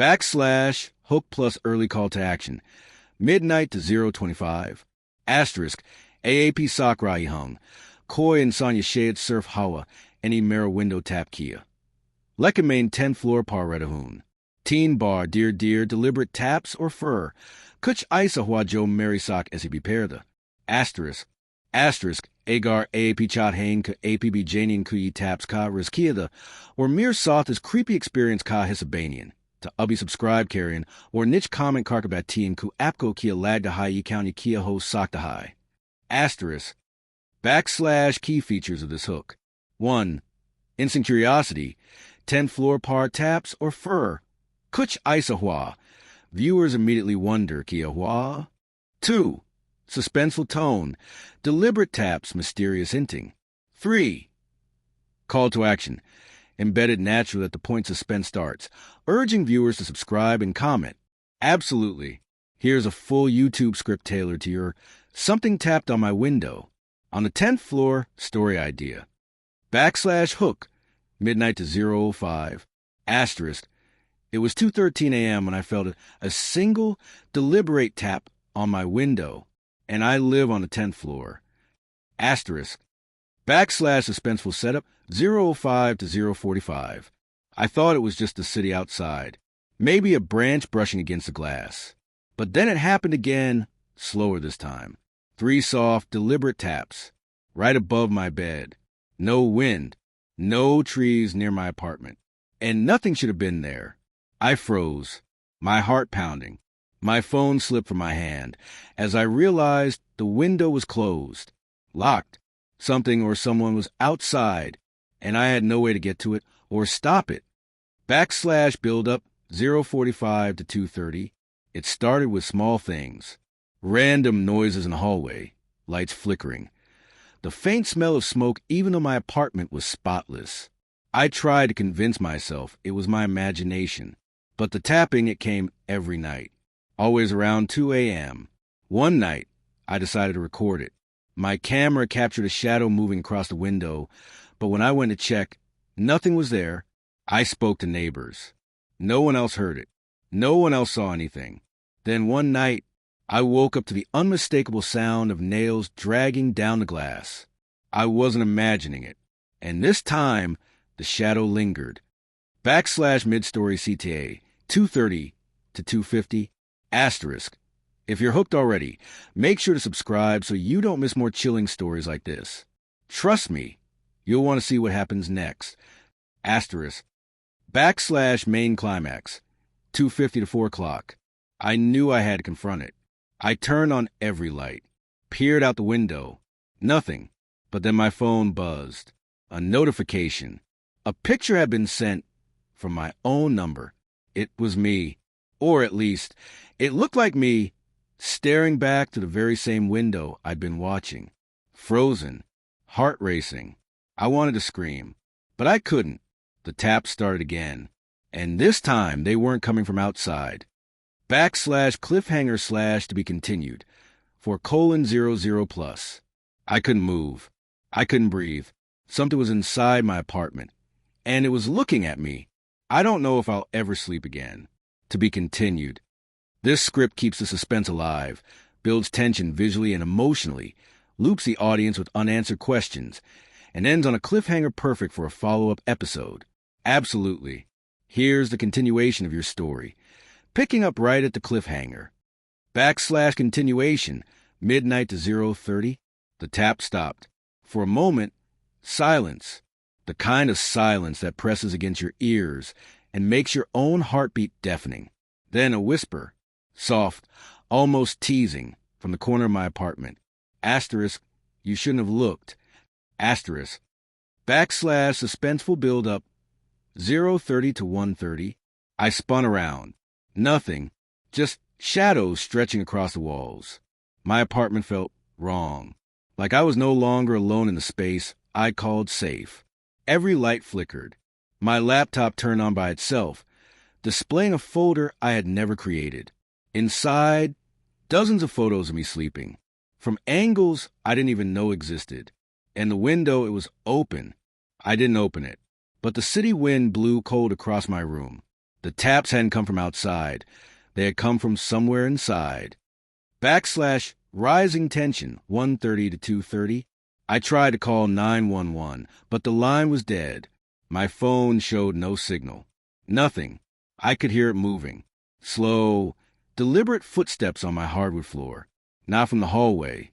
/hook plus early call to action. Midnight to 025. Asterisk. AAP Sakurai hung. Koi and Sonya Shade Surf Hawa. Any mirror window tap Kia. Lekamain 10th floor par Redahun. Teen bar dear deliberate taps or fur. Kuch isa hua jo marisak as he beperda. Asterisk. Agar AAP chat hain ka APB janin kuyi taps ka riskiada. Or mere soft as creepy experience ka hisabanian. To ubby subscribe carrion. Or niche comment karkabatin ku apko kia lag to high county kia ho sak to high. Asterisk. / key features of this hook. 1. Instant curiosity. 10th floor par taps or fur. Kuch isa hua. Viewers immediately wonder kia hua. 2. Suspenseful tone. Deliberate taps, mysterious hinting. 3. Call to action. Embedded naturally at the point suspense starts, urging viewers to subscribe and comment. Absolutely. Here's a full YouTube script tailored to your something tapped on my window. On the 10th floor, story idea. / hook. Midnight to 005. Asterisk. It was 2:13 a.m. when I felt a single, deliberate tap on my window, and I live on the 10th floor. Asterisk. / suspenseful setup 005 to 045. I thought it was just the city outside, maybe a branch brushing against the glass. But then it happened again, slower this time. 3 soft, deliberate taps, right above my bed. No wind, no trees near my apartment, and nothing should have been there. I froze, my heart pounding. My phone slipped from my hand as I realized the window was closed, locked. Something or someone was outside, and I had no way to get to it or stop it. / build up 045 to 230. It started with small things. Random noises in the hallway, lights flickering. The faint smell of smoke even though my apartment was spotless. I tried to convince myself it was my imagination, but the tapping, it came every night, always around 2 a.m. One night, I decided to record it. My camera captured a shadow moving across the window, but when I went to check, nothing was there. I spoke to neighbors. No one else heard it. No one else saw anything. Then one night, I woke up to the unmistakable sound of nails dragging down the glass. I wasn't imagining it. And this time, the shadow lingered. / mid-story CTA 230 to 250. Asterisk. If you're hooked already, make sure to subscribe so you don't miss more chilling stories like this. Trust me, you'll want to see what happens next. Asterisk. / main climax 250 to 4 o'clock. I knew I had to confront it. I turned on every light, peered out the window. Nothing. But then my phone buzzed. A notification. A picture had been sent from my own number. It was me. Or at least, it looked like me, staring back to the very same window I'd been watching. Frozen. Heart racing. I wanted to scream, but I couldn't. The taps started again. And this time, they weren't coming from outside. / cliffhanger / to be continued. For :00 plus. I couldn't move. I couldn't breathe. Something was inside my apartment. And it was looking at me. I don't know if I'll ever sleep again. To be continued. This script keeps the suspense alive, builds tension visually and emotionally, loops the audience with unanswered questions, and ends on a cliffhanger perfect for a follow-up episode. Absolutely. Here's the continuation of your story, picking up right at the cliffhanger. / continuation, midnight to 030. The tap stopped. For a moment, silence. The kind of silence that presses against your ears and makes your own heartbeat deafening. Then a whisper, soft, almost teasing, from the corner of my apartment. Asterisk, you shouldn't have looked. Asterisk. / suspenseful build-up 030 to 130. I spun around. Nothing. Just shadows stretching across the walls. My apartment felt wrong. Like I was no longer alone in the space I called safe. Every light flickered. My laptop turned on by itself, displaying a folder I had never created. Inside, dozens of photos of me sleeping, from angles I didn't even know existed. And the window, it was open. I didn't open it, but the city wind blew cold across my room. The taps hadn't come from outside. They had come from somewhere inside. Backslash rising tension, 1:30 to 2:30. I tried to call 911, but the line was dead. My phone showed no signal. Nothing. I could hear it moving. Slow, deliberate footsteps on my hardwood floor. Not from the hallway.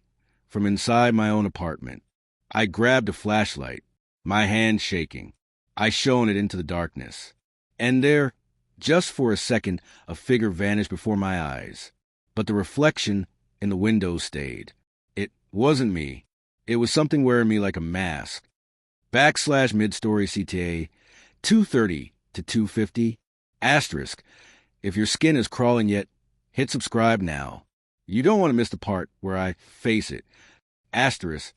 From inside my own apartment. I grabbed a flashlight, my hand shaking. I shone it into the darkness. And there, just for a second, a figure vanished before my eyes. But the reflection in the window stayed. It wasn't me. It was something wearing me like a mask. Backslash mid-story CTA, 2:30 to 2:50. Asterisk. If your skin is crawling yet, hit subscribe now. You don't want to miss the part where I face it. Asterisk.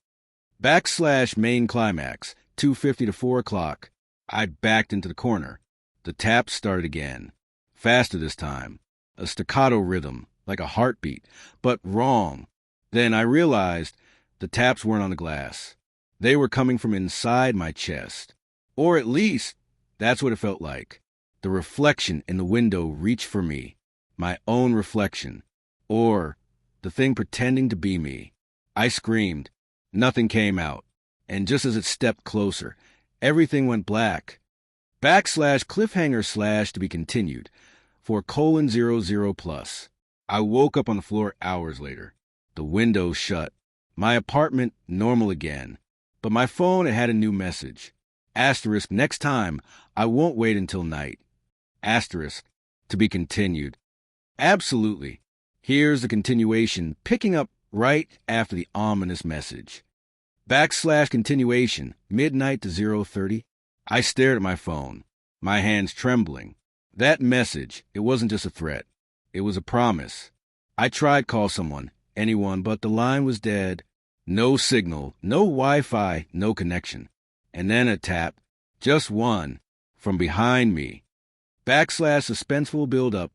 Backslash main climax, 2:50 to 4 o'clock. I backed into the corner. The taps started again. Faster this time. A staccato rhythm, like a heartbeat, but wrong. Then I realized the taps weren't on the glass. They were coming from inside my chest. Or at least, that's what it felt like. The reflection in the window reached for me. My own reflection. Or the thing pretending to be me. I screamed. Nothing came out. And just as it stepped closer, everything went black. Backslash cliffhanger slash to be continued. For :00 plus. I woke up on the floor hours later. The window shut. My apartment normal again. But my phone had a new message. Asterisk next time, I won't wait until night. Asterisk to be continued. Absolutely. Here's the continuation, picking up right after the ominous message. Backslash continuation, midnight to 0:30. I stared at my phone, my hands trembling. That message, it wasn't just a threat. It was a promise. I tried call someone, anyone, but the line was dead. No signal, no Wi-Fi, no connection. And then a tap, just one, from behind me. Backslash suspenseful build-up,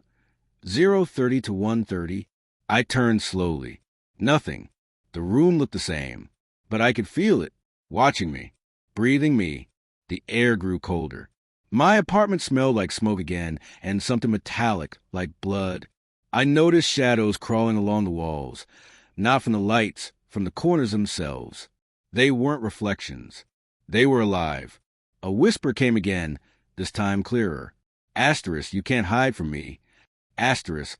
0:30 to 1:30. I turned slowly. Nothing. The room looked the same. But I could feel it, watching me, breathing me. The air grew colder. My apartment smelled like smoke again, and something metallic, like blood. I noticed shadows crawling along the walls, not from the lights, from the corners themselves. They weren't reflections. They were alive. A whisper came again, this time clearer. Asterisk, you can't hide from me. Asterisk.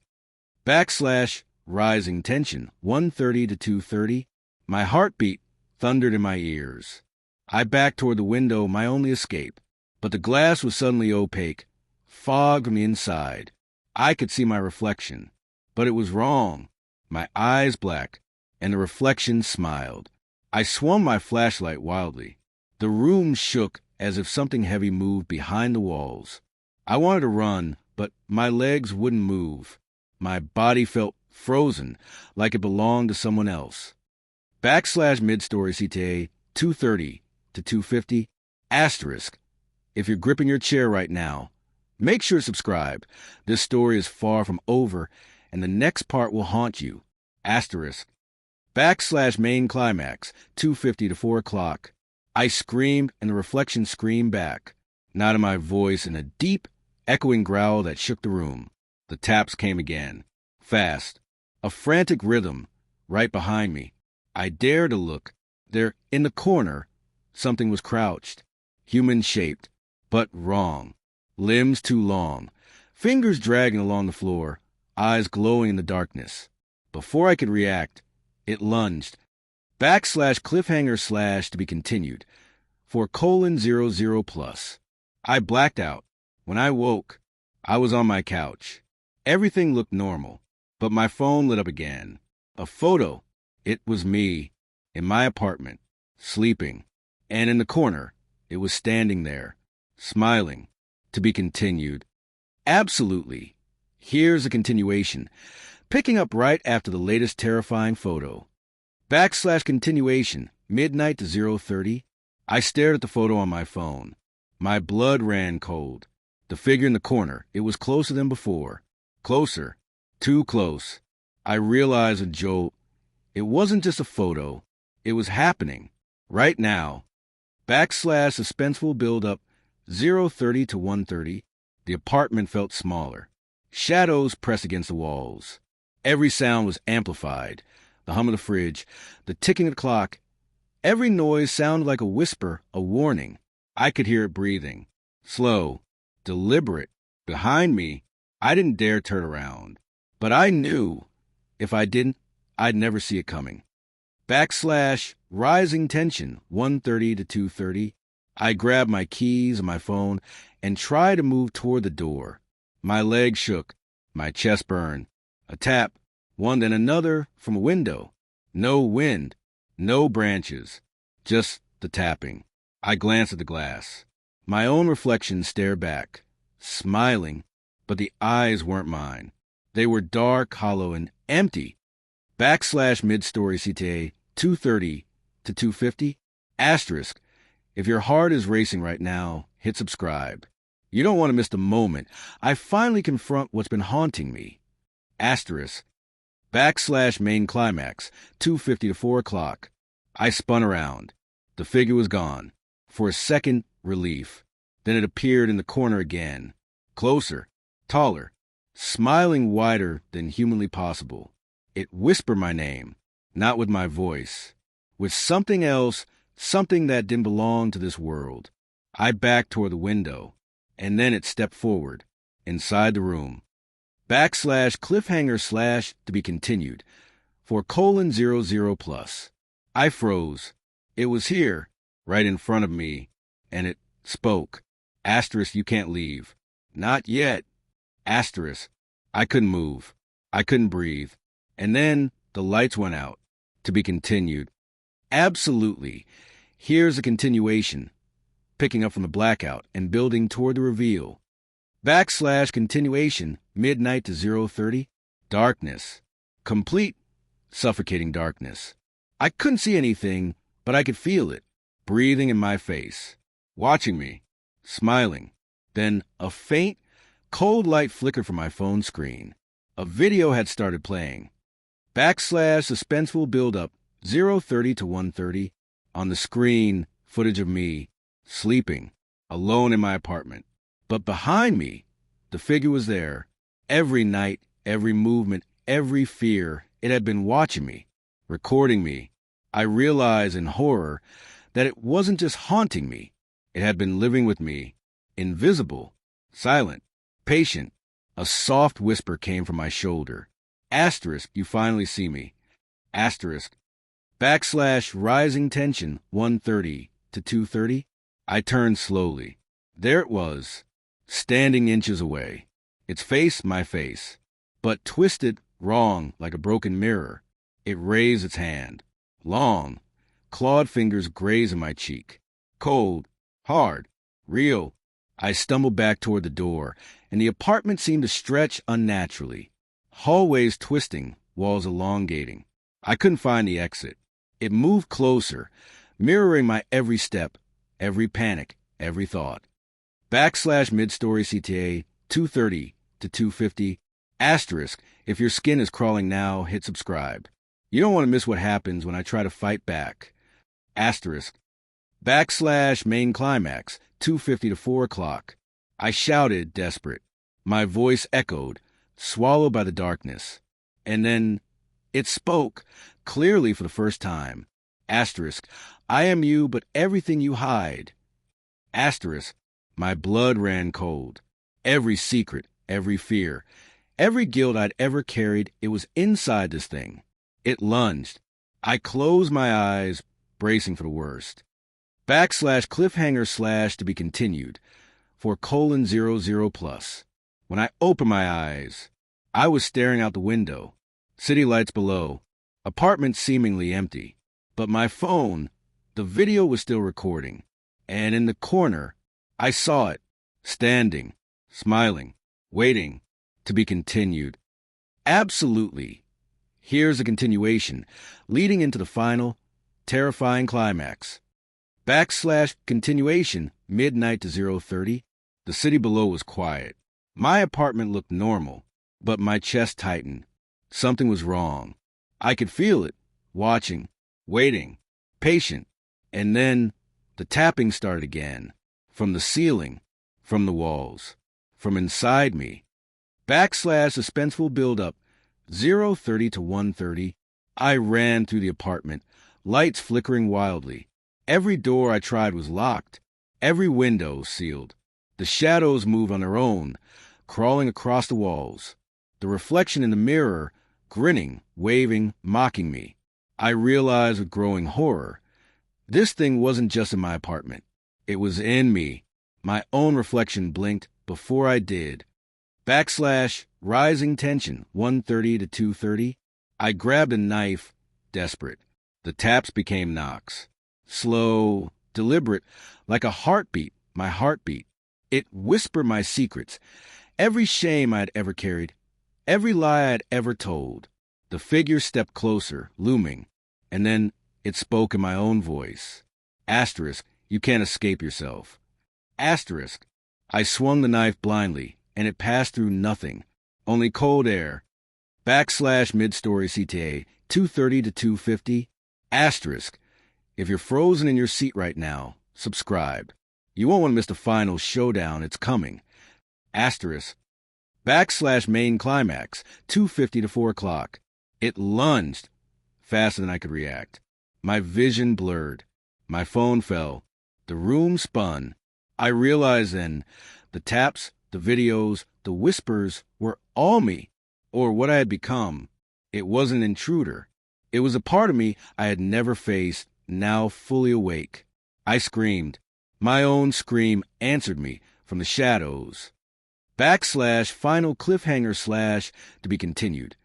Backslash rising tension, 1:30 to 2:30. My heartbeat thundered in my ears. I backed toward the window, my only escape. But the glass was suddenly opaque, fogged from the inside. I could see my reflection. But it was wrong. My eyes black, and the reflection smiled. I swung my flashlight wildly. The room shook as if something heavy moved behind the walls. I wanted to run, but my legs wouldn't move. My body felt frozen, like it belonged to someone else. Backslash mid-story CTA, 2:30 to 2:50. Asterisk. If you're gripping your chair right now, make sure to subscribe. This story is far from over, and the next part will haunt you. Asterisk. Backslash main climax, 2:50 to 4 o'clock. I screamed, and the reflection screamed back, not in my voice, in a deep, echoing growl that shook the room. The taps came again, fast, a frantic rhythm, right behind me. I dared to look. There, in the corner, something was crouched, human-shaped, but wrong. Limbs too long, fingers dragging along the floor, eyes glowing in the darkness. Before I could react, it lunged. Backslash cliffhanger slash to be continued. For :00 plus. I blacked out. When I woke, I was on my couch. Everything looked normal, but my phone lit up again. A photo. It was me, in my apartment, sleeping. And in the corner, it was standing there, smiling. To be continued. Absolutely. Here's a continuation, picking up right after the latest terrifying photo. Backslash continuation, midnight to 0:30. I stared at the photo on my phone. My blood ran cold. The figure in the corner, it was closer than before. Closer. Too close. I realized a jolt. It wasn't just a photo. It was happening. Right now. Backslash suspenseful build-up, 0:30 to 1:30. The apartment felt smaller. Shadows pressed against the walls. Every sound was amplified. The hum of the fridge, the ticking of the clock. Every noise sounded like a whisper, a warning. I could hear it breathing. Slow, deliberate. Behind me, I didn't dare turn around. But I knew if I didn't, I'd never see it coming. Rising tension, 1:30 to 2:30. I grabbed my keys and my phone and tried to move toward the door. My legs shook. My chest burned. A tap, one then another from a window. No wind, no branches, just the tapping. I glanced at the glass. My own reflection stared back, smiling, but the eyes weren't mine. They were dark, hollow, and empty. Mid-story CTA 2:30 to 2:50. Asterisk. If your heart is racing right now, hit subscribe. You don't want to miss the moment I finally confront what's been haunting me. Asterisk. Main climax 2:50 to 4 o'clock. I spun around. The figure was gone. For a second, relief. Then it appeared in the corner again. Closer, taller, smiling wider than humanly possible. It whispered my name, not with my voice, with something else, something that didn't belong to this world. I backed toward the window, and then it stepped forward, inside the room. /cliffhanger/ to be continued, for :00 plus. I froze. It was here, right in front of me, and it spoke. Asterisk, you can't leave. Not yet. Asterisk, I couldn't move. I couldn't breathe. And then the lights went out. To be continued. Absolutely. Here's a continuation, picking up from the blackout and building toward the reveal. /continuation, midnight to 0:30. Darkness. Complete, suffocating darkness. I couldn't see anything, but I could feel it, breathing in my face, watching me, smiling. Then a faint, cold light flickered from my phone screen. A video had started playing. Suspenseful build-up, 0:30 to 1:30. On the screen, footage of me, sleeping, alone in my apartment. But behind me, the figure was there. Every night, every movement, every fear, it had been watching me, recording me. I realized in horror that it wasn't just haunting me. It had been living with me, invisible, silent, patient. A soft whisper came from my shoulder. Asterisk, you finally see me. Asterisk. Rising tension, 1:30 to 2:30. I turned slowly. There it was, standing inches away. Its face, my face, but twisted wrong like a broken mirror. It raised its hand. Long, clawed fingers grazing my cheek. Cold, hard, real. I stumbled back toward the door, and the apartment seemed to stretch unnaturally. Hallways twisting, walls elongating. I couldn't find the exit. It moved closer, mirroring my every step, every panic, every thought. Mid-story CTA 2:30 to 2:50. Asterisk, if your skin is crawling now, hit subscribe. You don't want to miss what happens when I try to fight back. Asterisk. Main climax, 2:50 to 4 o'clock. I shouted, desperate. My voice echoed, swallowed by the darkness. And then it spoke, clearly for the first time. Asterisk. I am you, but everything you hide. Asterisk. My blood ran cold. Every secret, every fear, every guilt I'd ever carried, it was inside this thing. It lunged. I closed my eyes, bracing for the worst. /cliffhanger/ to be continued, for :00 plus. When I opened my eyes, I was staring out the window. City lights below. Apartment seemingly empty. But my phone, the video was still recording. And in the corner, I saw it, standing, smiling, waiting, to be continued. Absolutely. Here's a continuation, leading into the final, terrifying climax. /continuation, midnight to 0:30. The city below was quiet. My apartment looked normal, but my chest tightened. Something was wrong. I could feel it, watching, waiting, patient. And then the tapping started again, from the ceiling, from the walls, from inside me. Suspenseful build-up, 0:30 to 1:30. I ran through the apartment, lights flickering wildly. Every door I tried was locked, every window sealed. The shadows moved on their own, crawling across the walls. The reflection in the mirror, grinning, waving, mocking me. I realized with growing horror, this thing wasn't just in my apartment. It was in me. My own reflection blinked before I did. Rising tension, 1:30 to 2:30. I grabbed a knife, desperate. The taps became knocks. Slow, deliberate, like a heartbeat, my heartbeat. It whispered my secrets, every shame I had ever carried, every lie I had ever told. The figure stepped closer, looming, and then it spoke in my own voice. Asterisk, you can't escape yourself. Asterisk, I swung the knife blindly, and it passed through nothing, only cold air. Mid-story CTA, 2:30 to 2:50. Asterisk, if you're frozen in your seat right now, subscribe. You won't want to miss the final showdown, it's coming. Asterisk, main climax, 2:50 to 4 o'clock. It lunged, faster than I could react. My vision blurred. My phone fell. The room spun. I realized then, the taps, the videos, the whispers were all me, or what I had become. It wasn't an intruder. It was a part of me I had never faced, now fully awake. I screamed. My own scream answered me from the shadows. Final cliffhanger / to be continued.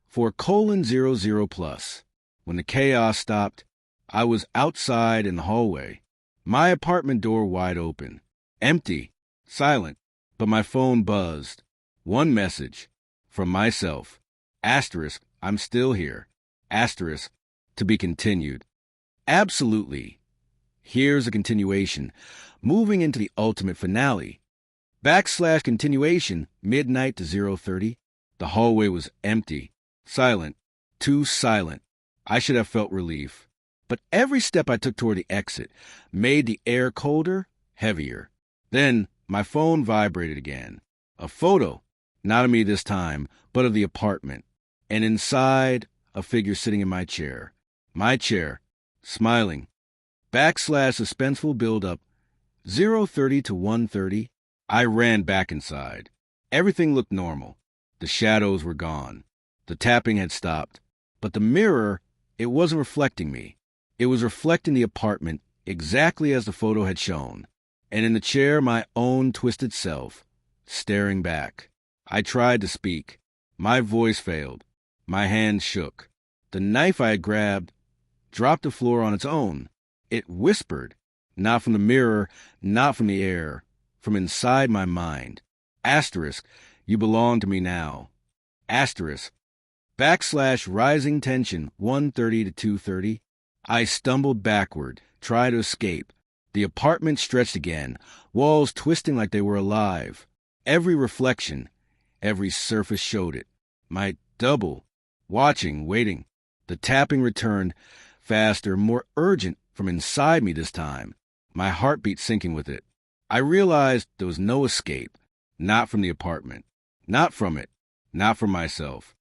For :00+. When the chaos stopped, I was outside in the hallway. My apartment door wide open. Empty. Silent. But my phone buzzed. One message. From myself. Asterisk, I'm still here. Asterisk, to be continued. Absolutely. Here's a continuation, moving into the ultimate finale. Continuation, midnight to 0:30. The hallway was empty. Silent. Too silent. I should have felt relief. But every step I took toward the exit made the air colder, heavier. Then my phone vibrated again. A photo. Not of me this time, but of the apartment. And inside, a figure sitting in my chair. My chair. Smiling. Suspenseful build-up, 0:30 to 1:30. I ran back inside. Everything looked normal. The shadows were gone. The tapping had stopped. But the mirror, it wasn't reflecting me. It was reflecting the apartment exactly as the photo had shown. And in the chair, my own twisted self, staring back. I tried to speak. My voice failed. My hands shook. The knife I had grabbed dropped to the floor on its own. It whispered, not from the mirror, not from the air, from inside my mind. Asterisk, you belong to me now. Asterisk, rising tension, 1:30 to 2:30. I stumbled backward, tried to escape. The apartment stretched again, walls twisting like they were alive. Every reflection, every surface showed it. My double, watching, waiting. The tapping returned, faster, more urgent, from inside me this time, my heartbeat syncing with it. I realized there was no escape, not from the apartment, not from it, not from myself.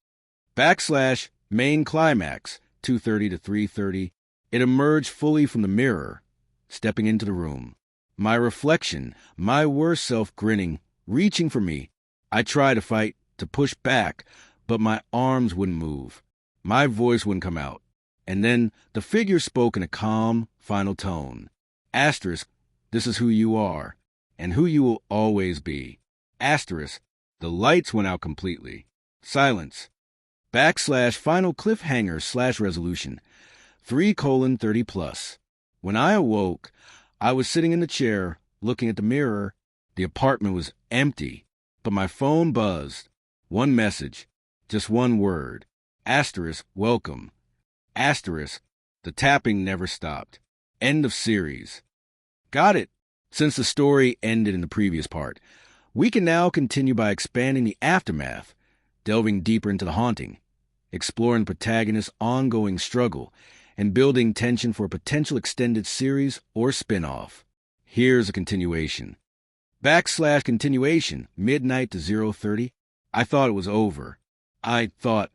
Main climax, 2:30 to 3:30. It emerged fully from the mirror, stepping into the room. My reflection, my worst self grinning, reaching for me. I tried to fight, to push back, but my arms wouldn't move. My voice wouldn't come out. And then the figure spoke in a calm, final tone. Asterisk, this is who you are, and who you will always be. Asterisk, the lights went out completely. Silence. Final cliffhanger / resolution, 3:30+. When I awoke, I was sitting in the chair, looking at the mirror. The apartment was empty, but my phone buzzed. One message, just one word. Asterisk, welcome. Asterisk, the tapping never stopped. End of series. Got it. Since the story ended in the previous part, we can now continue by expanding the aftermath, delving deeper into the haunting, exploring the protagonist's ongoing struggle, and building tension for a potential extended series or spin-off. Here's a continuation. Backslash continuation, midnight to 0:30. I thought it was over. I thought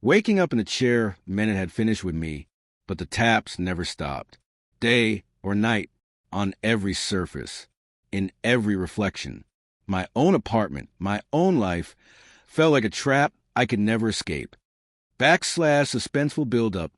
waking up in the chair meant it had finished with me, but the taps never stopped. Day or night, on every surface, in every reflection. My own apartment, my own life, felt like a trap I could never escape. Backslash suspenseful buildup,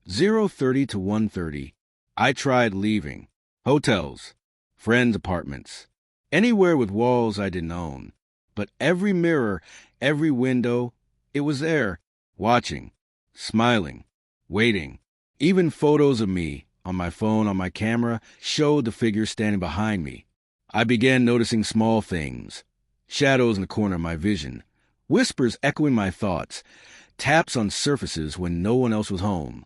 0:30 to 1:30. I tried leaving. Hotels, friends' apartments, anywhere with walls I didn't own. But every mirror, every window, it was there, watching, smiling, waiting. Even photos of me, on my phone, on my camera, showed the figure standing behind me. I began noticing small things, shadows in the corner of my vision, whispers echoing my thoughts, taps on surfaces when no one else was home.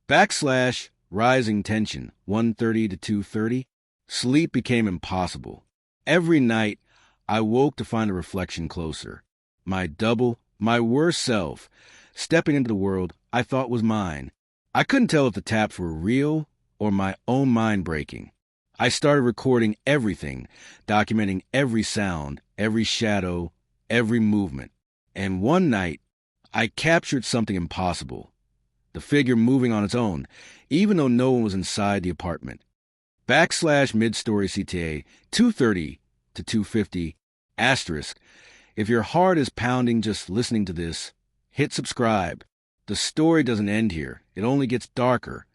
Backslash rising tension, 1:30 to 2:30. Sleep became impossible. Every night, I woke to find a reflection closer. My double, my worst self, stepping into the world I thought was mine. I couldn't tell if the taps were real or my own mind breaking. I started recording everything, documenting every sound, every shadow, every movement. And one night, I captured something impossible. The figure moving on its own, even though no one was inside the apartment. Backslash mid-story CTA, 2:30 to 2:50, asterisk. If your heart is pounding just listening to this, hit subscribe. The story doesn't end here. It only gets darker.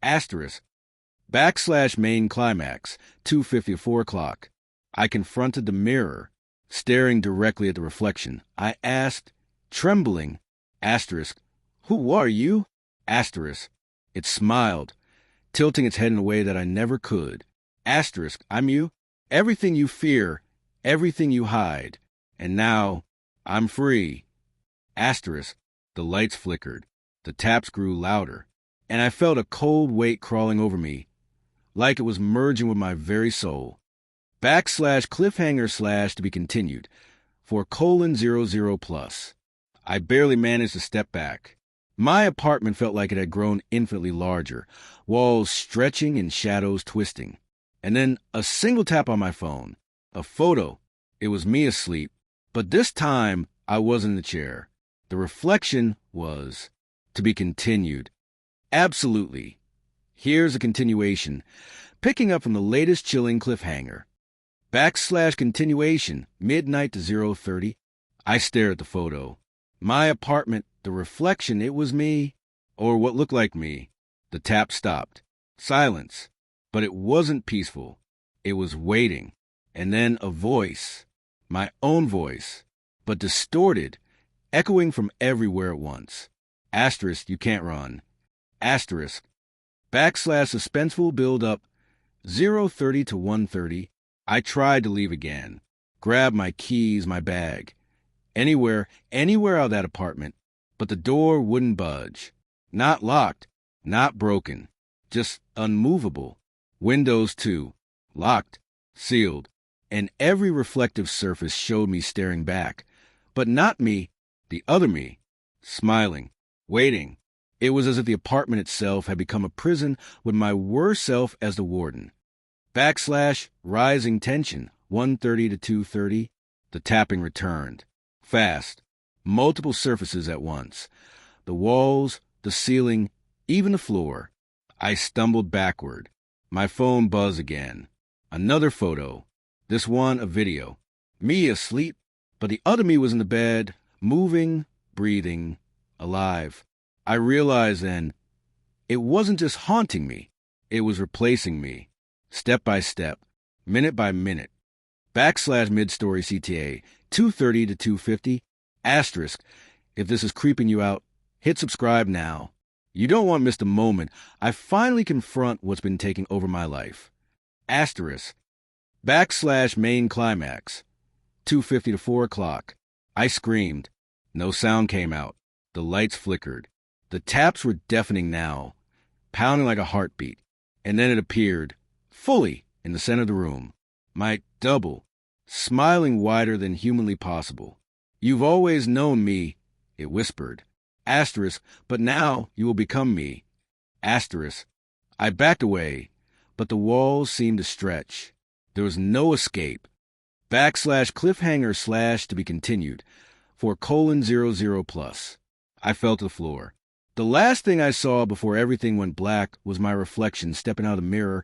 Asterisk. Backslash main climax, 2:50 to 4 o'clock. I confronted the mirror, staring directly at the reflection. I asked, trembling, asterisk, who are you? Asterisk. It smiled, tilting its head in a way that I never could. Asterisk. I'm you. Everything you fear, everything you hide. And now, I'm free. Asterisk. The lights flickered. The taps grew louder. And I felt a cold weight crawling over me, like it was merging with my very soul. Backslash cliffhanger slash to be continued, for :00 plus. I barely managed to step back. My apartment felt like it had grown infinitely larger, walls stretching and shadows twisting. And then a single tap on my phone. A photo. It was me asleep. But this time, I wasn't in the chair. The reflection was to be continued. Absolutely. Here's a continuation, picking up from the latest chilling cliffhanger. Backslash continuation, midnight to 0:30. I stare at the photo. My apartment, the reflection, it was me, or what looked like me. The tap stopped. Silence. But it wasn't peaceful. It was waiting. And then a voice. My own voice. But distorted, echoing from everywhere at once. Asterisk, you can't run. Asterisk. Backslash suspenseful build up, 0:30 to 1:30. I tried to leave again. Grab my keys, my bag. Anywhere out of that apartment. But the door wouldn't budge. Not locked, not broken. Just unmovable. Windows too. Locked, sealed. And every reflective surface showed me staring back. But not me, the other me. Smiling, waiting. It was as if the apartment itself had become a prison with my worst self as the warden. Backslash rising tension, 1:30 to 2:30. The tapping returned. Fast. Multiple surfaces at once. The walls, the ceiling, even the floor. I stumbled backward. My phone buzzed again. Another photo. This one a video. Me asleep, but the other me was in the bed, moving, breathing, alive. I realized then, it wasn't just haunting me. It was replacing me. Step by step, minute by minute. Backslash mid-story CTA, 2:30 to 2:50. Asterisk, if this is creeping you out, hit subscribe now. You don't want to miss the moment I finally confront what's been taking over my life. Asterisk. Backslash main climax, 2:50 to 4 o'clock. I screamed. No sound came out. The lights flickered. The taps were deafening now, pounding like a heartbeat. And then it appeared, fully in the center of the room. My double, smiling wider than humanly possible. You've always known me, it whispered. Asterisk, but now you will become me. Asterisk. I backed away, but the walls seemed to stretch. There was no escape, Backslash cliffhanger slash to be continued for :00 plus. I fell to the floor. The last thing I saw before everything went black was my reflection stepping out of the mirror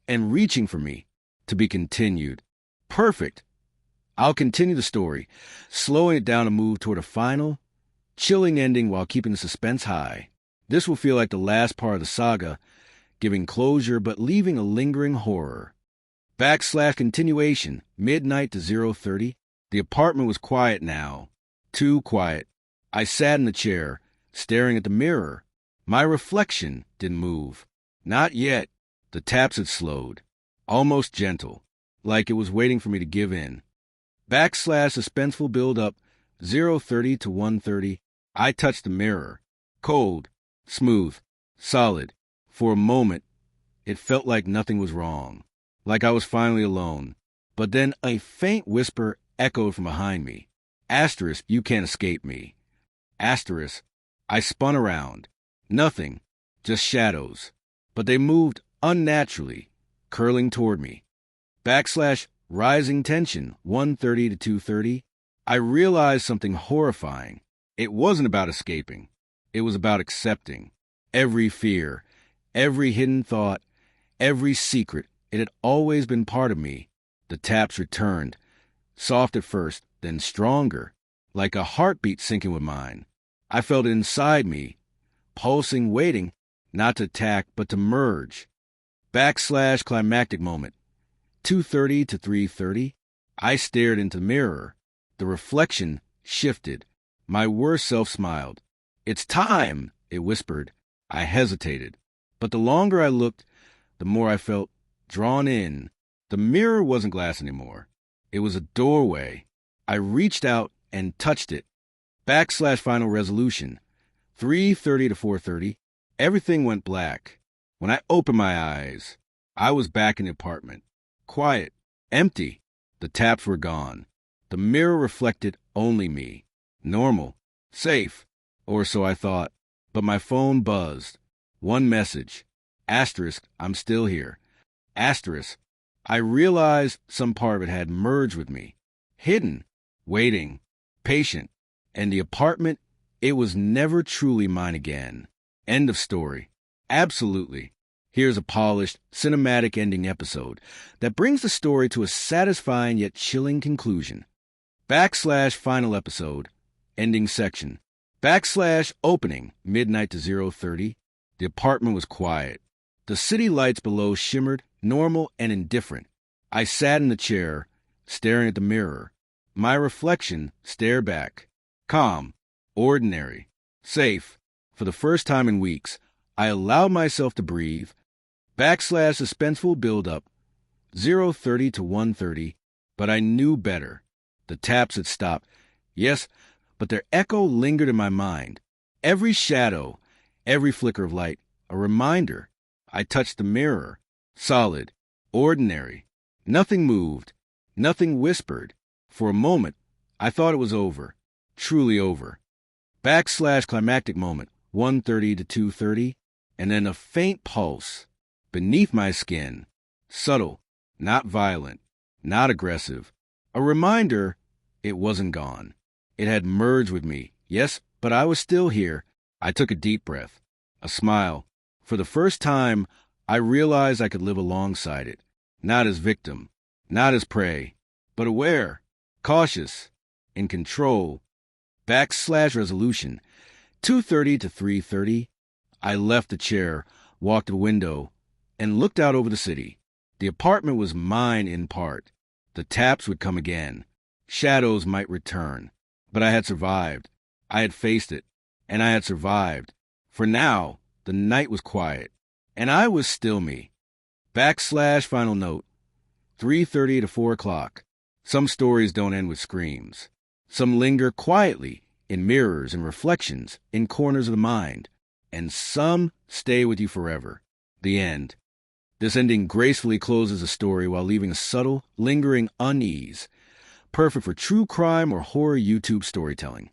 and reaching for me. To be continued. Perfect. I'll continue the story, slowing it down to move toward a final, chilling ending while keeping the suspense high. This will feel like the last part of the saga, giving closure but leaving a lingering horror. Backslash continuation, midnight to 0:30. The apartment was quiet now. Too quiet. I sat in the chair, staring at the mirror. My reflection didn't move. Not yet. The taps had slowed. Almost gentle, like it was waiting for me to give in. Backslash suspenseful build-up, 0:30 to 1:30. I touched the mirror. Cold, smooth, solid. For a moment, it felt like nothing was wrong, like I was finally alone. But then a faint whisper echoed from behind me. Asterisk, you can't escape me. Asterisk, I spun around. Nothing, just shadows. But they moved unnaturally, curling toward me. Backslash rising tension, 1:30 to 2:30. I realized something horrifying. It wasn't about escaping. It was about accepting. Every fear, every hidden thought, every secret, it had always been part of me. The taps returned, soft at first, then stronger, like a heartbeat syncing with mine. I felt it inside me, pulsing, waiting, not to attack, but to merge. Backslash climactic moment, 2:30 to 3:30. I stared into the mirror. The reflection shifted. My worst self smiled. It's time, it whispered. I hesitated. But the longer I looked, the more I felt drawn in. The mirror wasn't glass anymore. It was a doorway. I reached out and touched it. Backslash final resolution, 3:30 to 4:30. Everything went black. When I opened my eyes, I was back in the apartment. Quiet, empty. The taps were gone. The mirror reflected only me. Normal, safe, or so I thought. But my phone buzzed. One message. Asterisk, I'm still here. Asterisk, I realized some part of it had merged with me. Hidden, waiting, patient. And the apartment, it was never truly mine again. End of story. Absolutely. Here's a polished, cinematic ending episode that brings the story to a satisfying yet chilling conclusion. Backslash final episode, ending section. Backslash opening, midnight to 0:30. The apartment was quiet. The city lights below shimmered, normal and indifferent. I sat in the chair, staring at the mirror. My reflection stared back. Calm, ordinary, safe. For the first time in weeks, I allowed myself to breathe. Backslash suspenseful build-up, 0:30 to 1:30. But I knew better. The taps had stopped. Yes, but their echo lingered in my mind. Every shadow, every flicker of light, a reminder. I touched the mirror. Solid, ordinary. Nothing moved. Nothing whispered. For a moment, I thought it was over. Truly over. Backslash climactic moment, 1:30 to 2:30. And then a faint pulse. Beneath my skin. Subtle, not violent, not aggressive. A reminder it wasn't gone. It had merged with me. Yes, but I was still here. I took a deep breath. A smile. For the first time, I realized I could live alongside it. Not as victim, not as prey, but aware, cautious, in control. Backslash resolution, 2:30 to 3:30. I left the chair, walked to the window, and looked out over the city. The apartment was mine in part. The taps would come again. Shadows might return. But I had survived. I had faced it. And I had survived. For now, the night was quiet. And I was still me. Backslash final note, 3:30 to 4 o'clock. Some stories don't end with screams. Some linger quietly in mirrors and reflections in corners of the mind. And some stay with you forever. The end. This ending gracefully closes a story while leaving a subtle, lingering unease, perfect for true crime or horror YouTube storytelling.